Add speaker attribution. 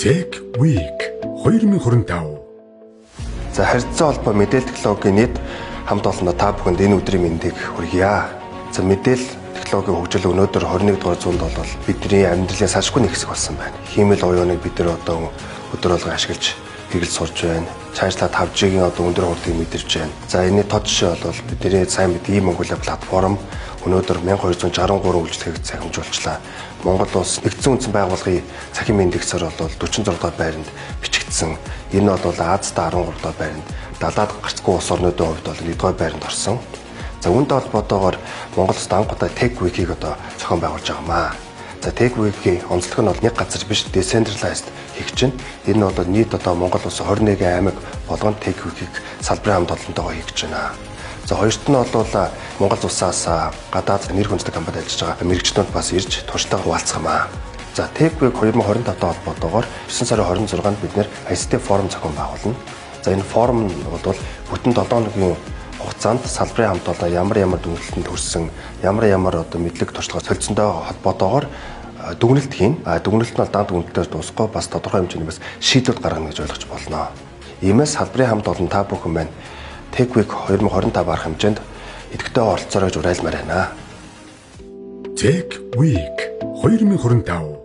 Speaker 1: Tech Week 2025.
Speaker 2: За харилцаа холбоо мэдээлэл технологийн нийт хамт олондоо та бүхэнд энэ өдрийн мэндийг хүргье. За мэдээлэл технологийн хөгжил өнөөдөр 21-р зуунд бол бидний амьдралын салшгүй нэг хэсэг болсон байна. Хиймэл оюуныг бид нэр одоо өдөр болгон ашиглаж хэрэгэл сурж байна. Цаашлаад 5G-ийн одоо өндөр хурдыг мэдэрч байна. За энэний тод жишээ бол бидний сайн мэдээ Монголиа платформ өнөөдөр 1263 үйлчлэгийг цахимжуулчлаа. Монгол улс нэгдсэн үндэсний байгууллагын цахим индексээр бол 46 дугаар байранд бичигдсэн. Энэ бол Азиад 13 дугаар байранд, далаад гарцгүй улс орнуудын хувьд бол 1 дугаар байранд орсон. За үүнтэй холбоотойгоор Монгол улс анх удаа Tech Week-ийг одоо зохион байгуулж байгаамаа. За Tech Week-ийн онцлог нь бол нэг газар биш, decentralized хийх чинь. Энэ бол нийт одоо Монгол улс 21 аймаг болгон Tech Week-ийг салбарын хамт олонтойгоо хийж байна. За хоёрт нь бол Монгол улсаас гадаад нэр хүндэтгэх компанид ажиллаж байгаа мэрэгчнүүд бас ирж туршлагаа хуваалцах юмаа. За Tech Week 2025-тай холбоотойгоор 9 сарын 26-нд бид нэр ICT форум зохион байгуулна. За энэ форум нь бол бүтэн 7 хоногийн хугацаанд салбарын хамт олон ямар дүгнэлтэнд хүрсэн, ямар одоо мэдлэг туршлага солилцсондоо холбоотойгоор дүгнэлт хийн. Дүгнэлт нь бол дан дүгнэлтээр дуусахгүй бас тодорхой хэмжээний бас шийдвэр гаргана гэж ойлгож болно. Иймээс салбарын хамт олон та бүхэн маань Tech Week 2025 арга хэмжээнд идэвхтэй оролцоорой гэж уриалмаар байна.
Speaker 1: Tech Week 2025.